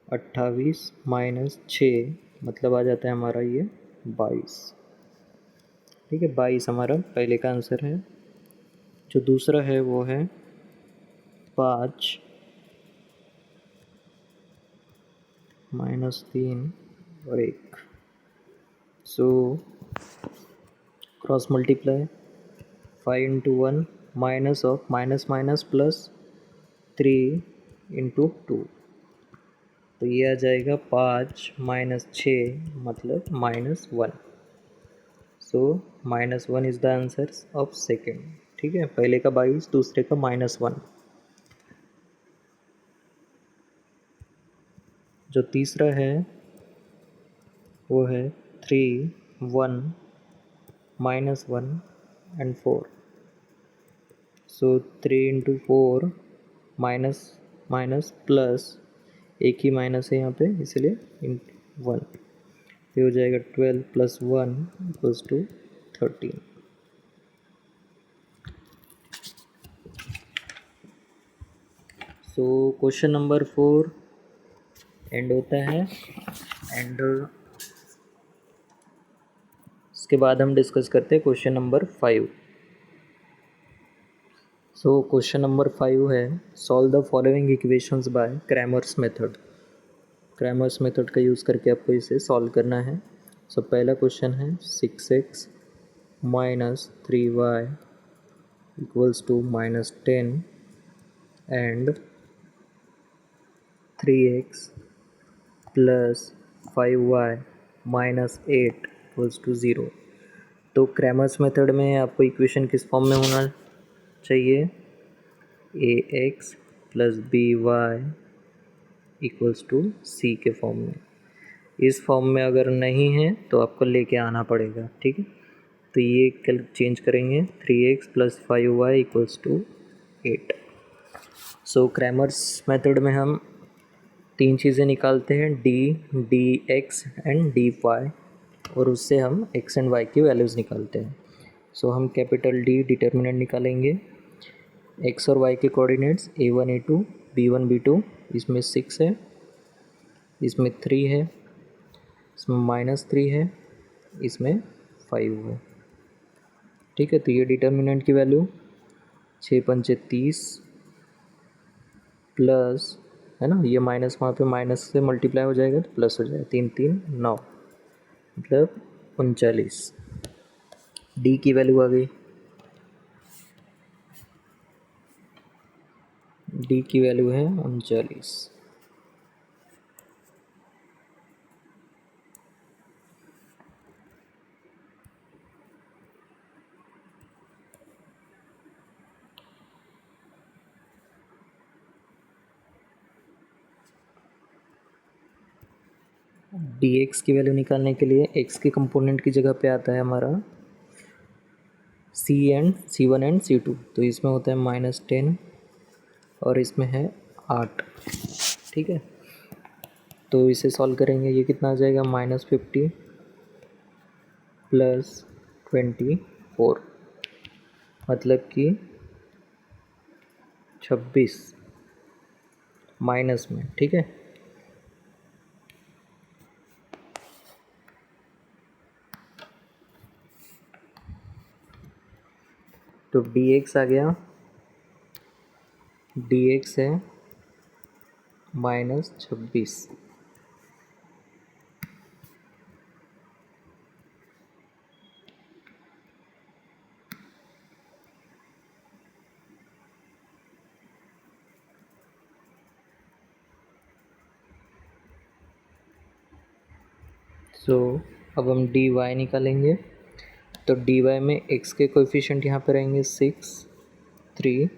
28 माइनस 6, मतलब आ जाता है हमारा ये 22। ठीक है, 22 हमारा पहले का आंसर है। जो दूसरा है वो है 5 माइनस 3 और 1। So cross multiply 5 into 1 minus of minus minus plus 3 into 2, तो ये आ जाएगा 5 माइनस 6 मतलब -1। सो -1 is the answer of second. ठीक है, पहले का 22, दूसरे का -1। जो तीसरा है वो है 3, 1, -1 and 4। So 3 into 4 minus minus plus, एक ही माइनस है यहाँ पे इसलिए 1, ये हो जाएगा 12 plus 1 equals to 13। So question number 4 end होता है, एंड इसके बाद हम डिस्कस करते हैं question number 5। So question number 5 है solve the following equations by Cramer's method. Cramer's method का यूज़ करके आपको इसे सॉल्व करना है। सो पहला क्वेश्चन है 6x minus 3y equals to -10 and 3x plus 5y minus 8 equals to 0। तो क्रैमर्स मेथड में आपको इक्वेशन किस फॉर्म में होना चाहिए, ax plus by equals to c के फॉर्म में। इस फॉर्म में अगर नहीं है तो आपको लेके आना पड़ेगा। ठीक है, तो ये कल चेंज करेंगे, 3x plus 5y equals to 8। So Cramer's method में हम तीन चीज़ें निकालते हैं, D x and D y, और उससे हम एक्स एंड वाई की वैल्यूज़ निकालते हैं। सो हम कैपिटल डी डिटर्मिनेंट निकालेंगे, एक्स और वाई के coordinates a1 a2 b1 b2, इसमें 6 है, इसमें 3 है, इसमें -3 है, इसमें 5 है। ठीक है, तो ये डिटर्मिनेंट की वैल्यू 6 पंचे 30 प्लस, है ना, ये माइनस वहाँ पे माइनस से मल्टीप्लाई हो जाएगा तो प्लस हो जाएगा, 3 3 9 मतलब 39। डी की वैल्यू आ गई, डी की वैल्यू है 39। डी एक्स की वैल्यू निकालने के लिए एक्स के कंपोनेंट की जगह पे आता है हमारा C1 एंड C2, तो इसमें होता है -10 और इसमें है 8। ठीक है, तो इसे सॉल्व करेंगे, ये कितना आ जाएगा, -50 प्लस 24 मतलब कि 26 माइनस में। ठीक है, तो dx आ गया, dx है -26। अब हम dy निकालेंगे। तो dy में x के कोएफिशिएंट यहाँ पे रहेंगे 6, 3,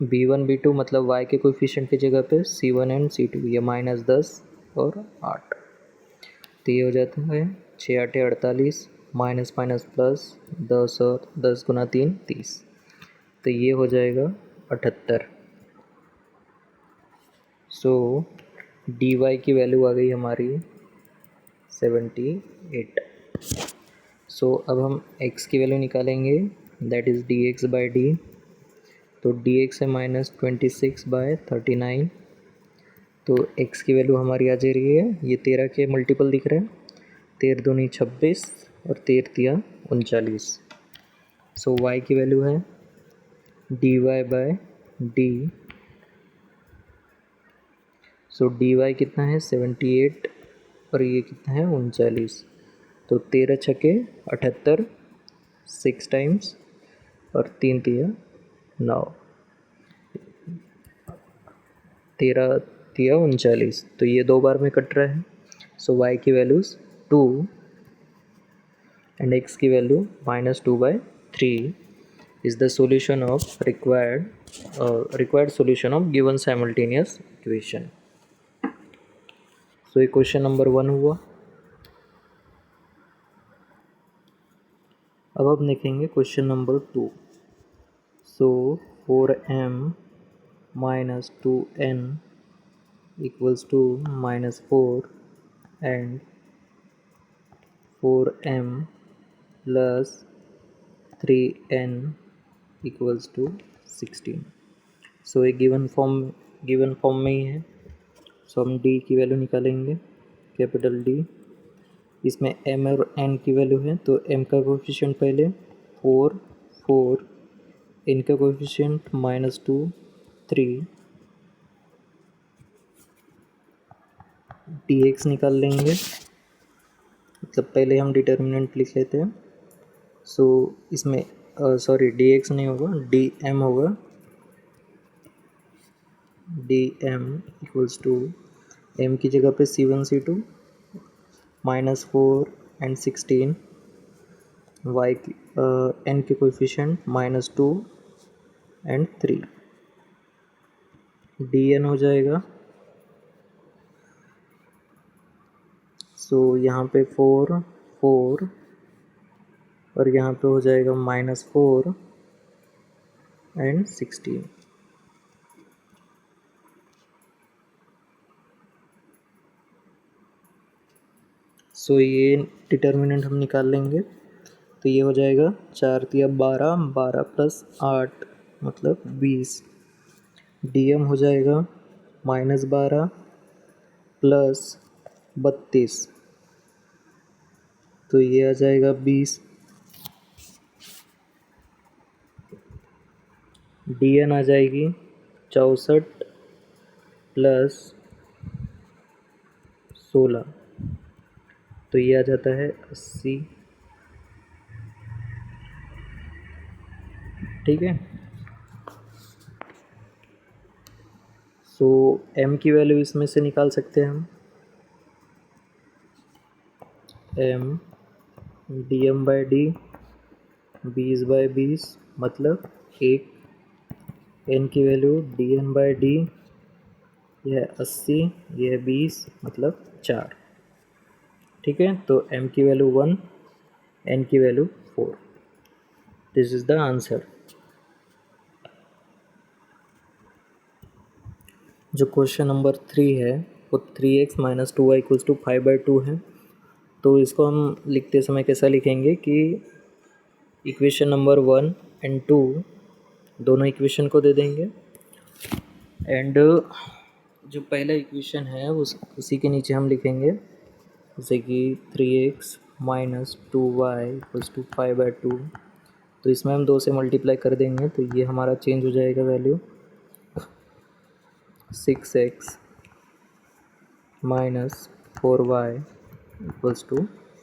b1 b2 मतलब y के कोएफिशिएंट की जगह पे c1 एंड c2, ये -10 और 8। तो ये हो जाता है 6 8 48, माइनस माइनस प्लस 10 और 10 गुना 3 30। तो ये हो जाएगा 78। डी वाई की वैल्यू आ गई हमारी 78। अब हम x की वैल्यू निकालेंगे, that is D x by D. तो डी एक्स है -26/39। तो x की वैल्यू हमारी आ जा रही है, ये 13 के मल्टीपल दिख रहे हैं, 13 दूनी 26 और 13 तिया 39। y की वैल्यू है dy by D. D y कितना है 78 और ये कितना है 39। तो 13 छके 78, 6 टाइम्स और 3 तिया 9, 13 तिया 39। तो ये 2 बार में कट रहा है। y की वैल्यूज़ 2 एंड x की value -2/3 is the solution of required solution of given simultaneous equation. ये क्वेश्चन नंबर 1 हुआ। अब आप देखेंगे question number 2। 4m - 2n equals to -4 and 4m plus 3n equals to 16। ये गिवन फॉर्म में ही है। हम d की वैल्यू निकालेंगे, कैपिटल D। इसमें m और n की वैल्यू है, तो m का कोएफिशिएंट पहले 4, 4, n का कोएफिशिएंट -2, 3, dx निकाल लेंगे, मतलब पहले हम डिटर्मिनेंट लिख लेते हैं। इसमें dx नहीं होगा, dm होगा। dm इक्वल्स टू m की जगह पे c1 c2 -4 एंड 16, y की n के कोएफिशिएंट -2 एंड 3, dn हो जाएगा। यहाँ पे 4, 4 और यहाँ पे हो जाएगा -4 एंड 16। ये डिटर्मिनेंट हम निकाल लेंगे। तो ये हो जाएगा 4 तिया 12, 12 प्लस 8 मतलब 20। dm हो जाएगा -12 प्लस 32, तो ये आ जाएगा 20। dn आ जाएगी 64 प्लस 16, तो ये आ जाता है 80। ठीक है। m की वैल्यू इसमें से निकाल सकते हैं हम। m dm बाई डी 20/20 मतलब 1। n की वैल्यू dn बाई डी, यह 80, यह 20 मतलब 4। ठीक है। तो m की वैल्यू 1, n की value 4। This is the answer. जो क्वेश्चन नंबर 3 है वो 3x - 2y = 5/2 है। तो इसको हम लिखते समय कैसा लिखेंगे कि इक्वेशन नंबर 1 एंड 2 दोनों इक्वेशन को दे देंगे, एंड जो पहला इक्वेशन है उसी के नीचे हम लिखेंगे, जैसे कि 3x - 2y = 5/2 तो इसमें हम 2 से मल्टीप्लाई कर देंगे तो ये हमारा चेंज हो जाएगा value 6x minus 4y equals to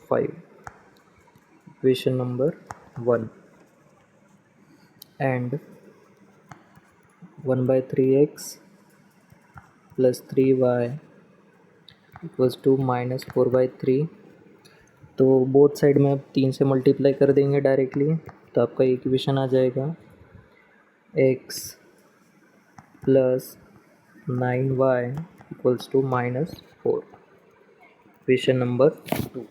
5, equation number 1, and 1/3x plus 3y equals to minus 4/3। तो बोथ साइड में अब 3 से मल्टीप्लाई कर देंगे डायरेक्टली, तो आपका इक्वेशन आ जाएगा x plus 9y equals to -4, equation number 2।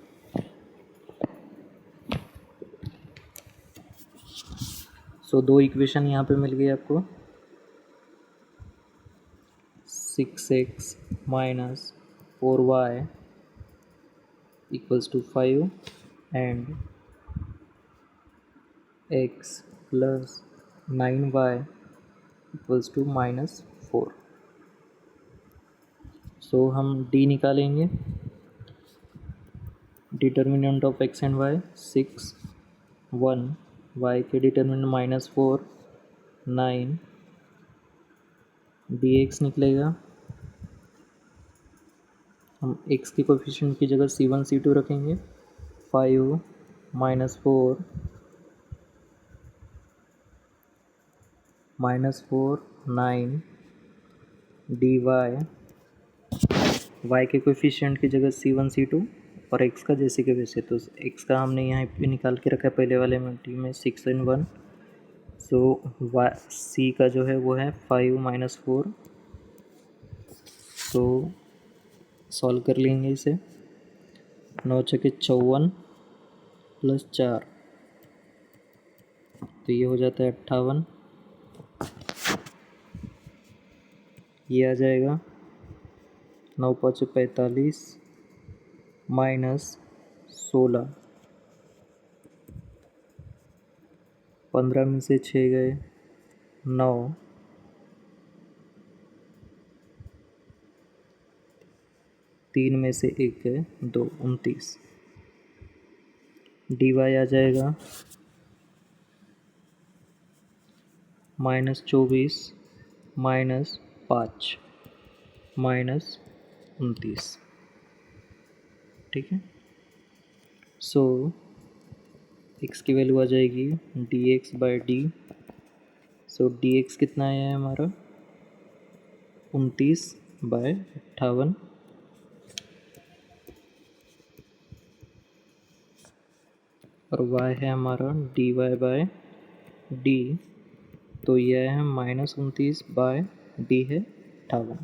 So 2 equation यहाँ पे मिल गई आपको, 6x minus 4y equals to 5 and x plus 9y equals to -4। So हम d निकालेंगे, determinant of x and y 6, 1, y के डिटर्मिनेंट -4, 9, dx निकलेगा। हम x के कोफिशिएंट की जगह c1 c2 रखेंगे, 5 -4 9 dy, y के कोफिशिएंट की जगह c1 c2 और x का जैसे के वैसे। तो x का हमने यहाँ पे निकाल के रखा है पहले वाले में टी में 6 and 1। सो c का जो है वो है 5 -4। तो सॉल्व कर लेंगे इसे, 9 छके 54 प्लस 4, तो ये हो जाता है 58। ये आ जाएगा 9 5 45 -16, 15 में से 6 गए 9, 3 में से 1 गए 2, 29। dy आ जाएगा -24 -5 -29, ठीक है। सो x की वैल्यू आ जाएगी dx/d। सो dx कितना आया है हमारा 29/58, और y है हमारा dy/d। तो ये है -29/d है 58।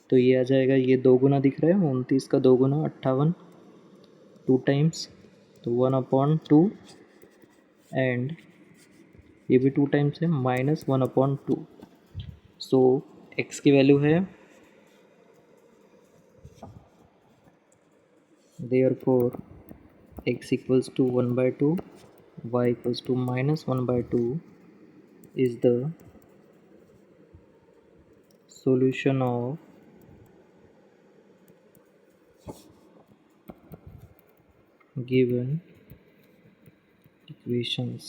तो ये आ जाएगा, ये 2 गुना दिख रहा है 29 का 2 गुना 58, 2 टाइम्स, तो 1/2, एंड ये भी 2 टाइम्स है -1/2। सो x की वैल्यू है, therefore x equals to 1/2, y equals to -1/2 is the solution of given equations।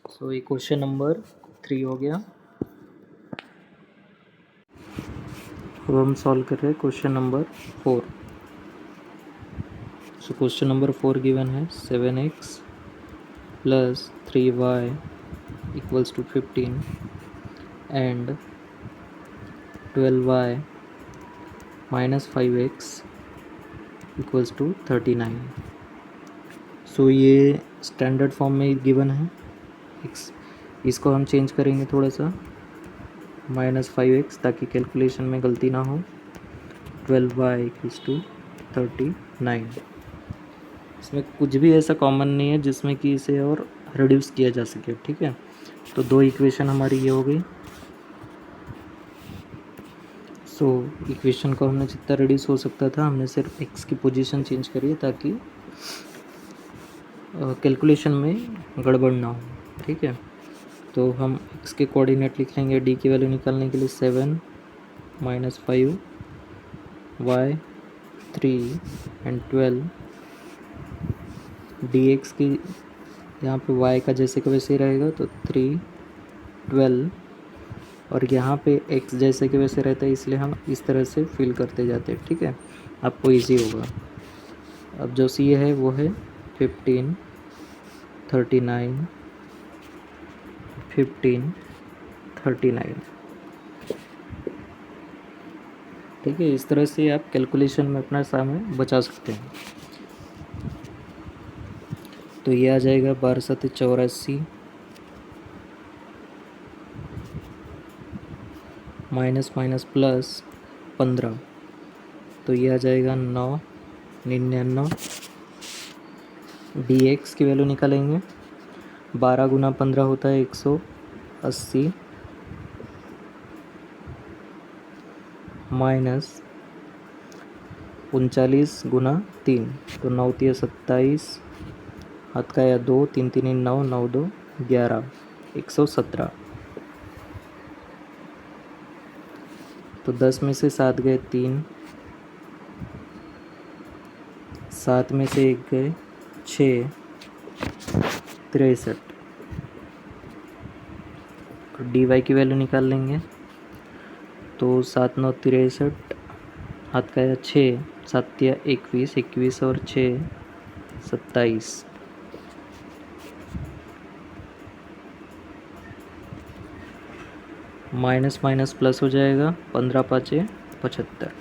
So ये क्वेश्चन नंबर 3 हो गया। अब हम सॉल्व कर रहे हैं question number 4। So question number 4 given है 7x plus 3y equals to 15 and 12y minus 5x equals to 39। So ये स्टैंडर्ड फॉर्म में गिवन है। इसको हम चेंज करेंगे थोड़ा सा, -5x, ताकि कैलकुलेशन में गलती ना हो। 12y equals to 39। इसमें कुछ भी ऐसा कॉमन नहीं है जिसमें कि इसे और रिड्यूस किया जा सके, ठीक है। तो 2 इक्वेशन हमारी ये हो गई। सो इक्वेशन को हमने जितना रिड्यूस हो सकता था, हमने सिर्फ x की पोजीशन चेंज करी है ताकि कैलकुलेशन में गड़बड़ ना हो, ठीक है। तो हम x के कोऑर्डिनेट लिख लेंगे, d की वैल्यू निकालने के लिए 7 -5 y 3 एंड 12 dx की यहाँ पे y का जैसे कि वैसे ही रहेगा तो 3 12, और यहाँ पे x जैसे कि वैसे रहता है, इसलिए हम इस तरह से फिल करते जाते हैं। ठीक है, आपको इजी होगा। अब जो सी है वो है 15 39 15 39। ठीक है, इस तरह से आप कैलकुलेशन में अपना समय बचा सकते हैं। तो ये आ जाएगा 12 7 84 माइनस माइनस प्लस 15, तो ये आ जाएगा 9 99। dx की वैल्यू निकालेंगे, 12 गुना 15 होता है 180, माइनस 39 गुना 3, तो 9 3 27, हाथ का या 2 3 3 9 9 2 11, 117। तो 10 में से 7 गए 3, 7 में से 1 गए 6, 63। तो डी वाई की वैल्यू निकाल लेंगे, तो 7 9 63, हाथ का या 6, 7 या 21, 21 और 6 27। माइनस माइनस प्लस हो जाएगा, 15 5 75,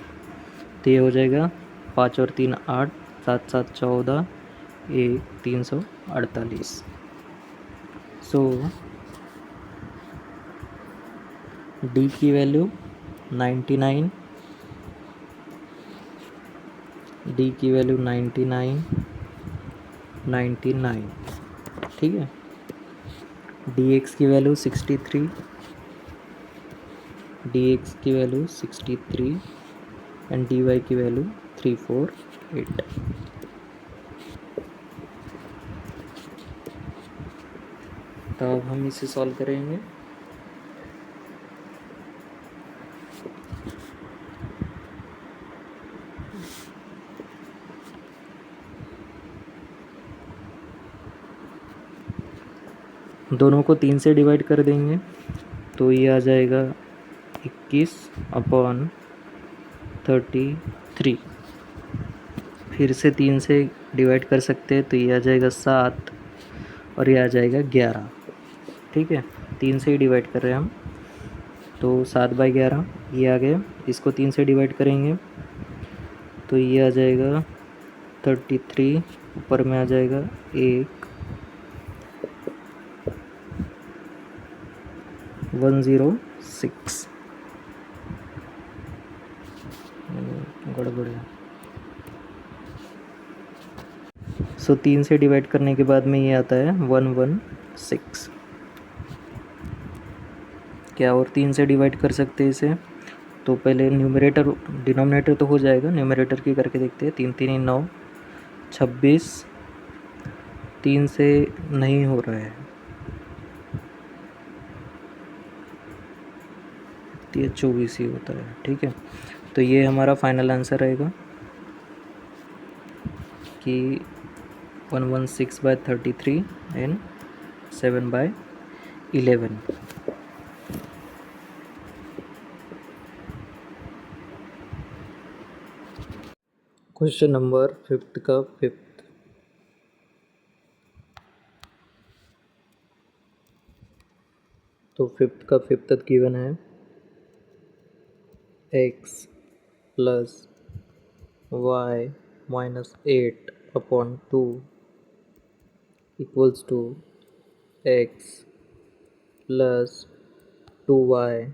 तो ये हो जाएगा 5 और 3 8, 7 7 14, 1 348। सो डी की वैल्यू 99, डी की वैल्यू 99 99। ठीक है, डी एक्स की वैल्यू 63, डी एक्स की वैल्यू 63 एंड डी वाई की वैल्यू 348। तो अब हम इसे सॉल्व करेंगे। दोनों को 3 से डिवाइड कर देंगे, तो ये आ जाएगा 21/33। फिर से 3 से डिवाइड कर सकते हैं, तो ये आ जाएगा 7 और ये आ जाएगा 11। ठीक है, 3 से ही डिवाइड कर रहे हैं हम, तो 7/11 ये आ गया। इसको 3 से डिवाइड करेंगे, तो ये आ जाएगा 33, ऊपर में आ जाएगा 1 106। गड़बड़ है। सो 3 से डिवाइड करने के बाद में ये आता है 116। क्या और 3 से डिवाइड कर सकते हैं इसे? तो पहले न्यूमरेटर डिनोमिनेटर तो हो जाएगा, न्यूमरेटर की करके देखते हैं। 3 3 9 26, 3 से नहीं हो रहा है, ये 24 ही होता है। ठीक है, तो ये हमारा फाइनल आंसर रहेगा कि 116/33 एंड 7/11। क्वेश्चन नंबर 5 का 5। तो 5 का 5 गिवन है x plus y minus 8/2 equals to x plus 2y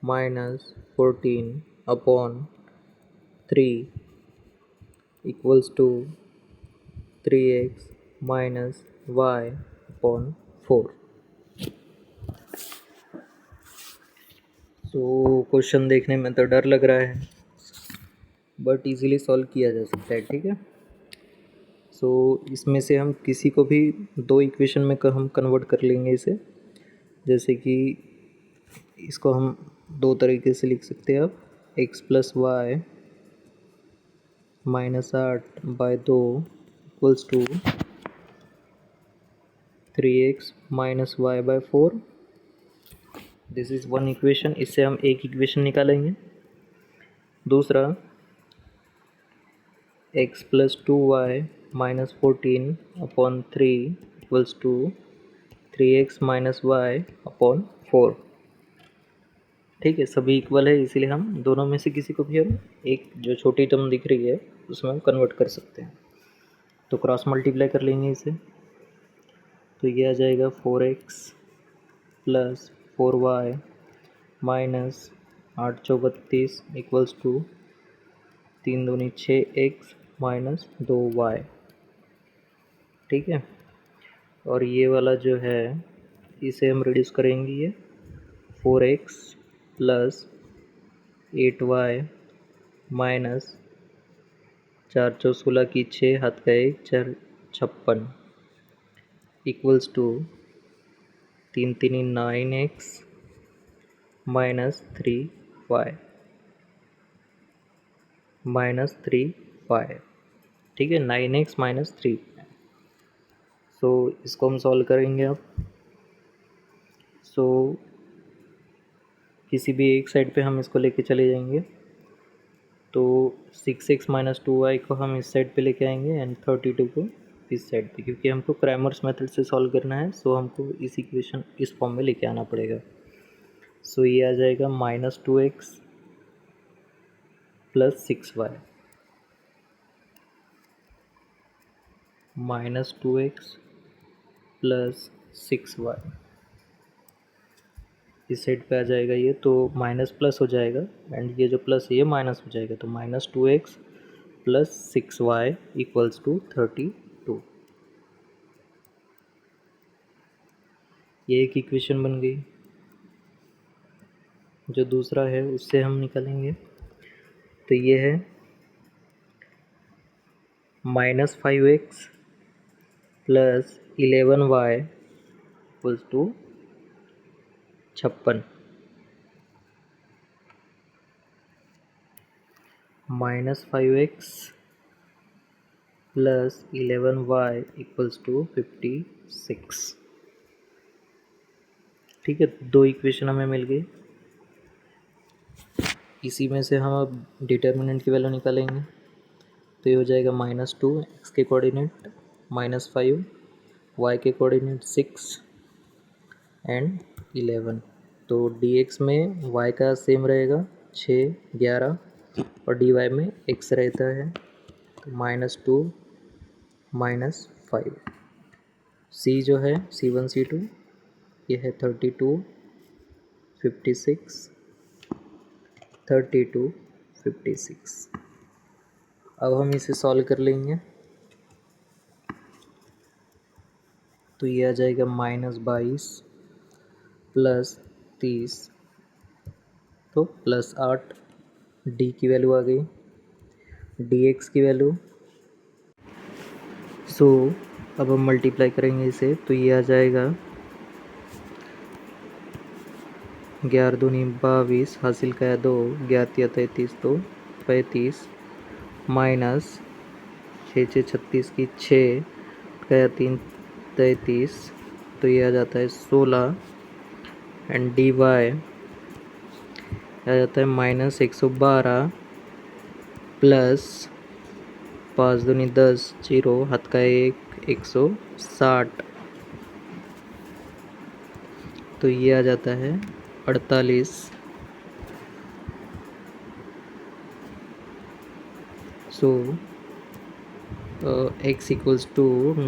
minus 14/3 equals to 3x minus y/4। So question देखने में तो डर लग रहा है, बट इजीली सॉल्व किया जा सकता है। ठीक है, सो इसमें से हम किसी को भी 2 इक्वेशन में हम कन्वर्ट कर लेंगे इसे। जैसे कि इसको हम 2 तरीके से लिख सकते हैं। अब x plus y -8/2 equals to 3x minus y by 4। This is one equation, इससे हम एक इक्वेशन निकालेंगे। दूसरा x plus 2y minus 14 upon 3 equals to 3x minus y upon 4। ठीक है, सभी इक्वल है, इसीलिए हम दोनों में से किसी को भी हम एक जो छोटी टर्म दिख रही है उसमें हम कन्वर्ट कर सकते हैं। तो क्रॉस मल्टीप्लाई कर लेंगे इसे, तो ये आ जाएगा 4x प्लस 4y माइनस 8 चौ 32 इक्वल्स टू 3 दूनी 6x माइनस 2y। ठीक है, और ये वाला जो है इसे हम रिड्यूस करेंगे, ये 4x प्लस 8y माइनस 4 चौ 16 की 6 हाथ का 1 4 56 equals to 3 3 9x minus 3y minus 3y। ठीक है, 9x माइनस 3। सो इसको हम सॉल्व करेंगे अब। सो किसी भी एक साइड पे हम इसको लेके चले जाएंगे, तो 6x माइनस 2y को हम इस साइड पे लेके आएंगे एंड 32 को इस साइड पे, क्योंकि हमको क्रैमर्स मेथड से सॉल्व करना है। सो हमको इस इक्वेशन इस फॉर्म में लेके आना पड़ेगा। सो ये आ जाएगा minus 2x plus 6y minus 2x plus 6y। इस साइड पे आ जाएगा ये, तो माइनस प्लस हो जाएगा एंड ये जो प्लस है ये माइनस हो जाएगा, तो minus 2x plus 6y equals to 32। ये एक इक्वेशन बन गई। जो दूसरा है उससे हम निकालेंगे, तो ये है minus 5x plus 11y equals to 56। Minus 5x plus 11y equals to 56। ठीक है, दो इक्वेशन हमें मिल गई। इसी में से हम अब डिटर्मिनेंट की वैल्यू निकालेंगे, तो ये हो जाएगा माइनस 2 एक्स के कोऑर्डिनेट माइनस 5 वाई के कोऑर्डिनेट 6 एंड 11। तो dx में y का सेम रहेगा 6 11 और dy में x रहता है, तो माइनस 2 माइनस 5। c जो है c1 c2 ये है 32 56 32 56। अब हम इसे सॉल्व कर लेंगे, तो ये आ जाएगा माइनस 22 प्लस 30 तो प्लस 8। डी की वैल्यू आ गई, डी एक्स की वैल्यू। सो अब हम मल्टीप्लाई करेंगे इसे, तो ये आ जाएगा 11 दूनी 22 हासिल का 2 11 33 तो 35 माइनस 6 6 36 की 6 का 3 33 तो ये आ जाता है 16 एंड डी वाई आ जाता है माइनस 112 प्लस 5 दूनी 10 जीरो हाथ का 1 160 तो ये आ जाता है 48। So x equals to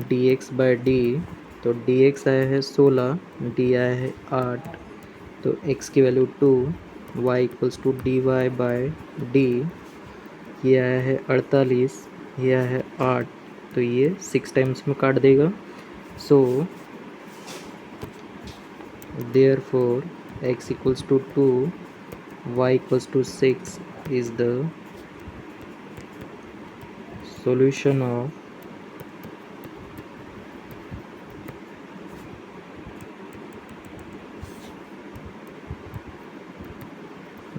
D x by D, तो डी एक्स आया है 16 डी आया है 8, तो x की value 2 y equals to D y by D, ये आया है 48 ये आया है 8, तो ये 6 टाइम्स में काट देगा। So therefore x equals to 2 y equals to 6 is the solution of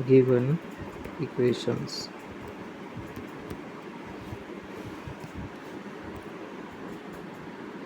given equations।